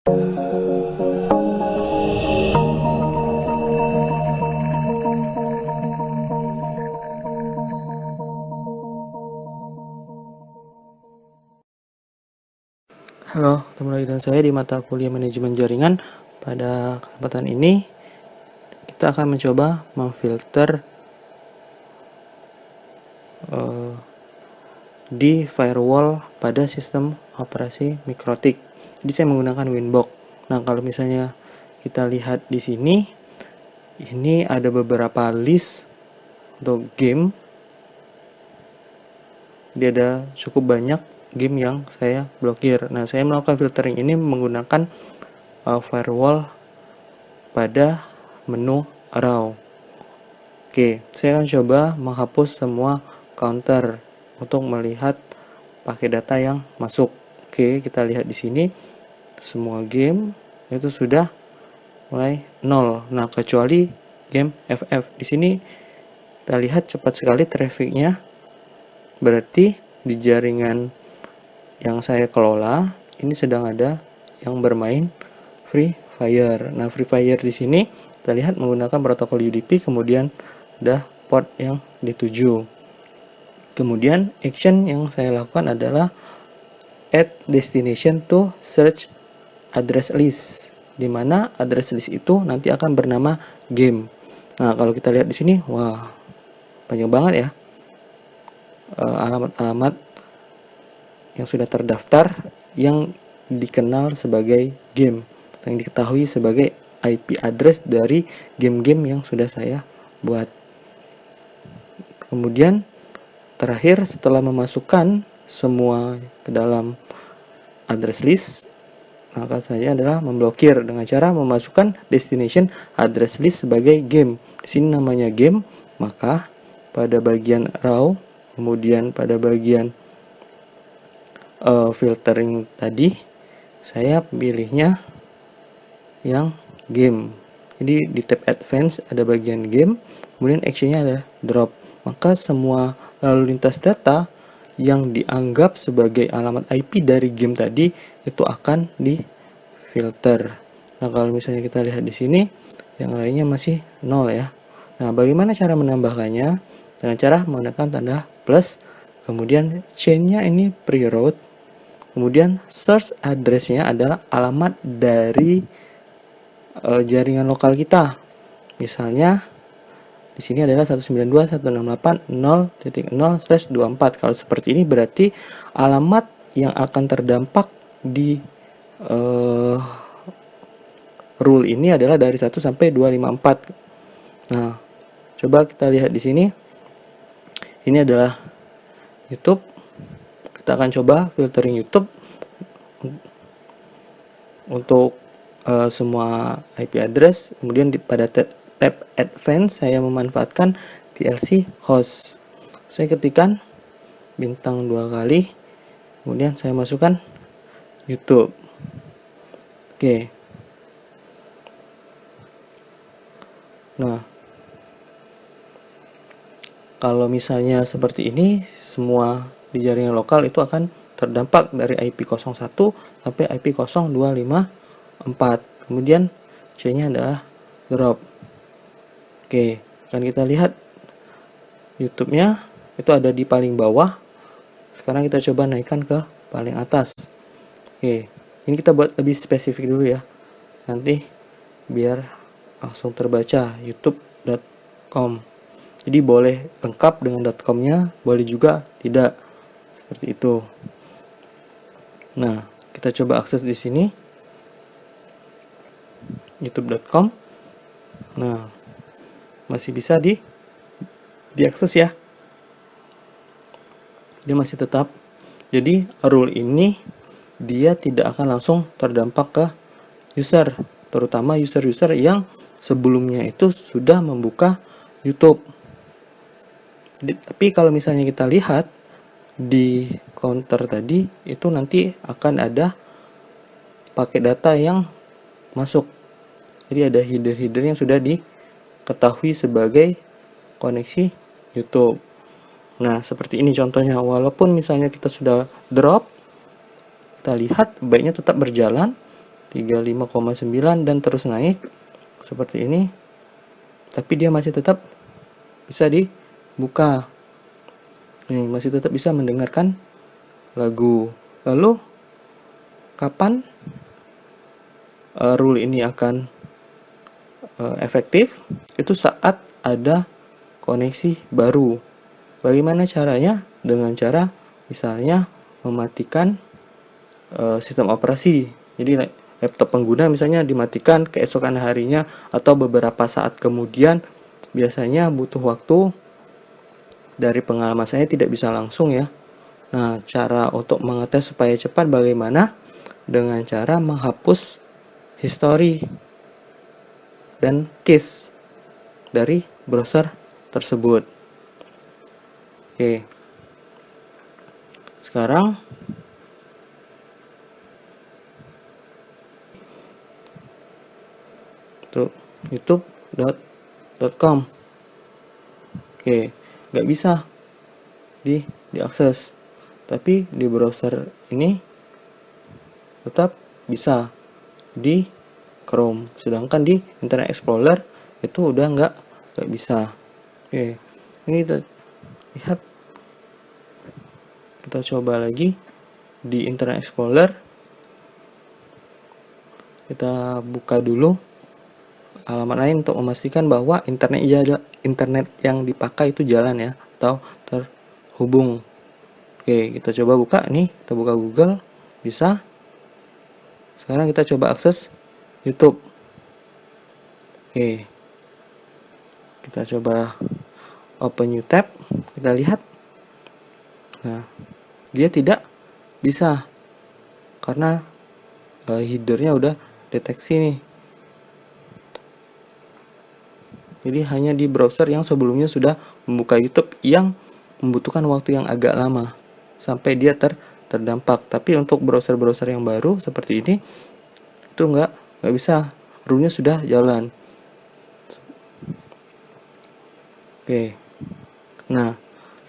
Halo, ketemu lagi dengan saya di mata kuliah manajemen jaringan. Pada kesempatan ini kita akan mencoba memfilter di firewall pada sistem operasi mikrotik. Jadi saya menggunakan Winbox. Nah, kalau misalnya kita lihat di sini, ini ada beberapa list untuk game. Jadi ada cukup banyak game yang saya blokir. Nah, saya melakukan filtering ini menggunakan firewall pada menu RAW. Oke, saya akan coba menghapus semua counter untuk melihat pakai data yang masuk. Oke, kita lihat di sini semua game itu sudah mulai 0. Nah, kecuali game FF. Di sini kita lihat cepat sekali trafficnya. Berarti di jaringan yang saya kelola ini sedang ada yang bermain Free Fire. Nah, Free Fire di sini kita lihat menggunakan protokol UDP, kemudian ada port yang dituju. Kemudian action yang saya lakukan adalah add destination to search address list, di mana address list itu nanti akan bernama game. Nah, kalau kita lihat di sini, wah, banyak banget ya alamat-alamat yang sudah terdaftar yang dikenal sebagai game, yang diketahui sebagai IP address dari game-game yang sudah saya buat. Kemudian terakhir, setelah memasukkan semua ke dalam address list, maka saya adalah memblokir dengan cara memasukkan destination address list sebagai game. Di sini namanya game, maka pada bagian raw, kemudian pada bagian filtering tadi, saya pilihnya yang game. Jadi di tab advance ada bagian game, kemudian actionnya ada drop. Maka semua lalu lintas data yang dianggap sebagai alamat IP dari game tadi itu akan difilter. Nah, kalau misalnya kita lihat di sini, yang lainnya masih 0 ya. Nah, bagaimana cara menambahkannya? Dengan cara menggunakan tanda plus, kemudian chainnya ini pre-route, kemudian source address-nya adalah alamat dari jaringan lokal kita. Misalnya di sini adalah 192.168.0.0/24. Kalau seperti ini berarti alamat yang akan terdampak di rule ini adalah dari 1 sampai 254. Nah, coba kita lihat di sini. Ini adalah YouTube. Kita akan coba filtering YouTube untuk semua IP address. Kemudian pada tab advance saya memanfaatkan TLC host. Saya ketikkan bintang 2 kali, kemudian saya masukkan YouTube. Oke. Nah, kalau misalnya seperti ini, semua di jaringan lokal itu akan terdampak dari IP 01 sampai IP 0254. Kemudian C-nya adalah drop. Oke, akan kita lihat YouTube-nya itu ada di paling bawah. Sekarang kita coba naikkan ke paling atas. Oke, ini kita buat lebih spesifik dulu ya. Nanti biar langsung terbaca youtube.com. Jadi boleh lengkap dengan .com-nya, boleh juga tidak. Seperti itu. Nah, kita coba akses di sini. youtube.com. Nah, masih bisa diakses ya. Dia masih tetap. Jadi rule ini dia tidak akan langsung terdampak ke user, terutama user-user yang sebelumnya itu sudah membuka YouTube. Tapi kalau misalnya kita lihat di counter tadi, itu nanti akan ada pakai data yang masuk. Jadi ada header-header yang sudah diketahui sebagai koneksi YouTube. Nah, seperti ini contohnya. Walaupun misalnya kita sudah drop, kita lihat baiknya tetap berjalan. 35,9 dan terus naik seperti ini, tapi dia masih tetap bisa dibuka. Nih, masih tetap bisa mendengarkan lagu. Lalu kapan rule ini akan efektif? Itu saat ada koneksi baru. Bagaimana caranya? Dengan cara misalnya mematikan sistem operasi. Jadi laptop pengguna misalnya dimatikan keesokan harinya atau beberapa saat kemudian. Biasanya butuh waktu, dari pengalaman saya tidak bisa langsung ya. Nah, cara untuk mengetes supaya cepat bagaimana? Dengan cara menghapus history dan case dari browser tersebut. Oke. Sekarang tuh youtube.com. Oke, nggak bisa diakses, tapi di browser ini tetap bisa di Chrome, sedangkan di Internet Explorer itu udah nggak bisa. Oke, ini kita lihat, kita coba lagi di Internet Explorer. Kita buka dulu halaman lain untuk memastikan bahwa internet yang dipakai itu jalan ya, atau terhubung. Oke, kita coba buka nih, kita buka Google, bisa. Sekarang kita coba akses YouTube. Oke, kita coba open new tab, kita lihat. Nah, dia tidak bisa karena headernya udah deteksi nih. Jadi hanya di browser yang sebelumnya sudah membuka YouTube yang membutuhkan waktu yang agak lama sampai dia terdampak. Tapi untuk browser-browser yang baru seperti ini itu nggak bisa, rule-nya sudah jalan. Oke. Nah,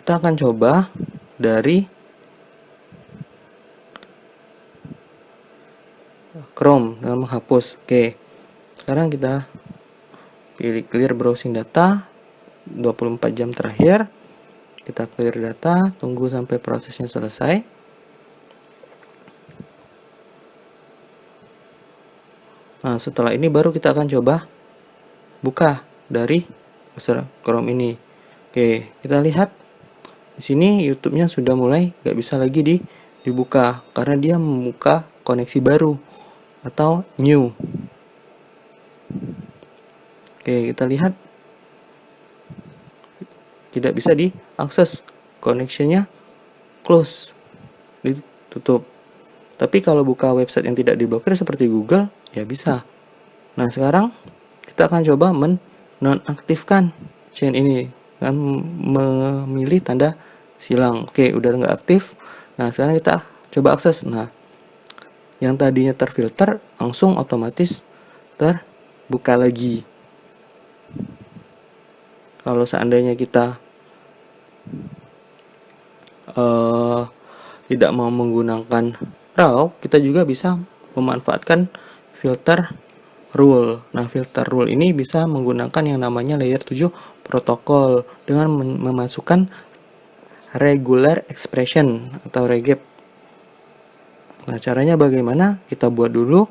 kita akan coba dari Chrome dengan menghapus. Oke. Sekarang kita pilih clear browsing data 24 jam terakhir. Kita clear data, tunggu sampai prosesnya selesai. Nah, setelah ini baru kita akan coba buka dari browser Chrome ini. Oke, kita lihat di sini YouTube-nya sudah mulai nggak bisa lagi dibuka karena dia membuka koneksi baru atau new. Oke, kita lihat tidak bisa diakses, connectionnya close, ditutup. Tapi kalau buka website yang tidak diblokir seperti Google, ya bisa. Nah, sekarang kita akan coba menonaktifkan chain ini dengan memilih tanda silang. Oke, udah nggak aktif. Nah, sekarang kita coba akses. Nah, yang tadinya terfilter langsung otomatis terbuka lagi. Kalau seandainya kita tidak mau menggunakan RAW, kita juga bisa memanfaatkan filter rule. Nah, filter rule ini bisa menggunakan yang namanya layer 7 protokol dengan memasukkan regular expression atau regep. Nah, caranya bagaimana? Kita buat dulu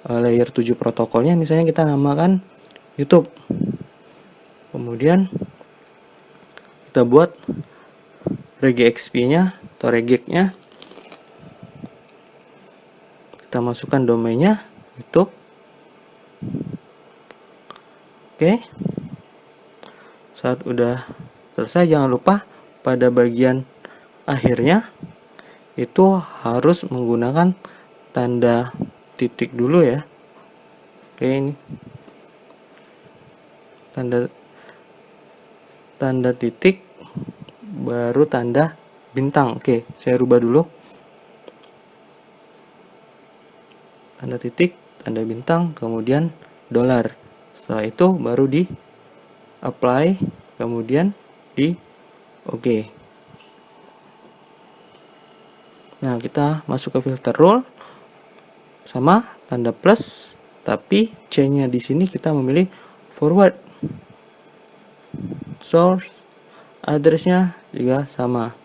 layer 7 protokolnya, misalnya kita namakan YouTube. Kemudian kita buat regexp-nya atau regec-nya. Kita masukkan domainnya YouTube. Oke. Saat udah selesai, jangan lupa pada bagian akhirnya itu harus menggunakan tanda titik dulu ya. Oke, ini tanda titik baru tanda bintang. Oke, saya rubah dulu. Tanda titik, tanda bintang, kemudian dolar. Setelah itu baru di apply, kemudian di oke. Nah, kita masuk ke filter rule sama tanda plus, tapi C-nya di sini kita memilih forward. Source address-nya juga sama.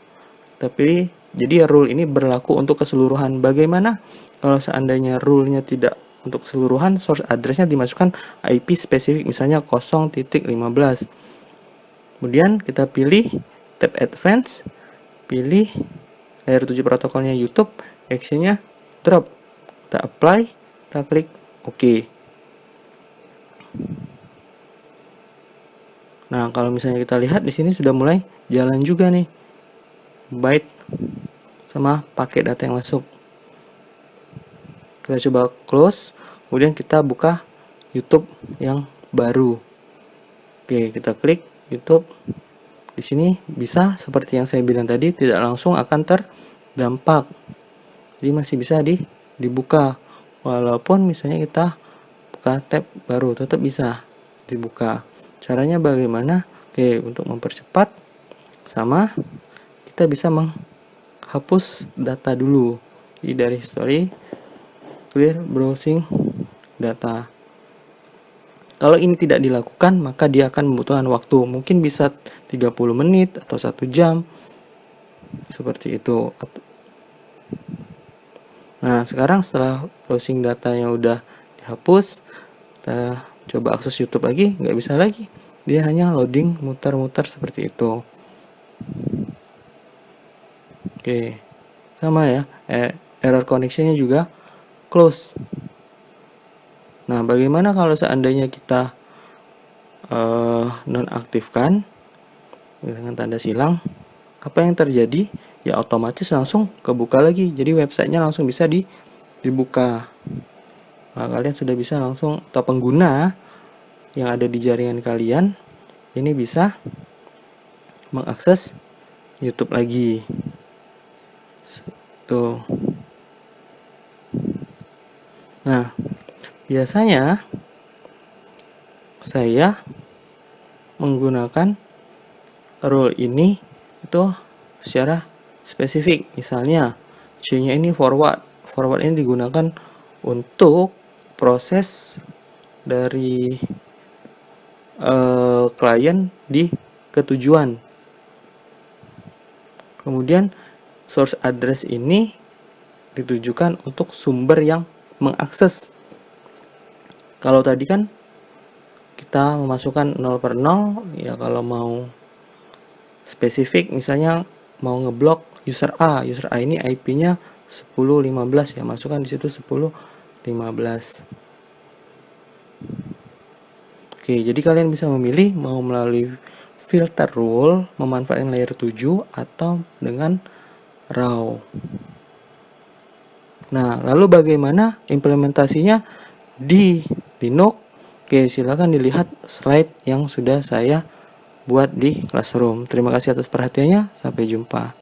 Tapi jadi rule ini berlaku untuk keseluruhan. Bagaimana kalau seandainya rule-nya tidak untuk keseluruhan, source address-nya dimasukkan IP spesifik, misalnya 0.15. Kemudian kita pilih tab advance, pilih layer 7 protokolnya YouTube, action-nya drop. Kita apply, kita klik OK. Nah, kalau misalnya kita lihat di sini sudah mulai jalan juga nih byte sama pakai data yang masuk. Kita coba close, kemudian kita buka YouTube yang baru. Oke, kita klik YouTube. Di sini bisa seperti yang saya bilang tadi, tidak langsung akan terdampak. Jadi masih bisa dibuka. Walaupun misalnya kita buka tab baru, tetap bisa dibuka. Caranya bagaimana? Oke, untuk mempercepat sama kita bisa menghapus data dulu. Jadi dari history, clear browsing data. Kalau ini tidak dilakukan, maka dia akan membutuhkan waktu. Mungkin bisa 30 menit atau 1 jam. Seperti itu. Nah, sekarang setelah browsing datanya udah dihapus, kita coba akses YouTube lagi, nggak bisa lagi. Dia hanya loading muter-muter seperti itu. Oke, sama ya. Error connection-nya juga close. Nah, bagaimana kalau seandainya kita nonaktifkan dengan tanda silang? Apa yang terjadi? Ya otomatis langsung kebuka lagi. Jadi websitenya langsung bisa dibuka. Nah, kalian sudah bisa langsung, atau pengguna yang ada di jaringan kalian ini bisa mengakses YouTube lagi. Tuh. Nah, biasanya saya menggunakan rule ini itu secara spesifik. Misalnya C-nya ini forward. Forward ini digunakan untuk proses dari klien di ketujuan. Kemudian source address ini ditujukan untuk sumber yang mengakses. Kalau tadi kan kita memasukkan 0/0, ya kalau mau spesifik misalnya mau ngeblok user A ini IP-nya 10.15 ya, masukkan di situ 10.15. Oke, jadi kalian bisa memilih mau melalui filter rule, memanfaatkan layer 7 atau dengan raw. Nah, lalu bagaimana implementasinya di Linux? Oke, silakan dilihat slide yang sudah saya buat di Classroom. Terima kasih atas perhatiannya, sampai jumpa.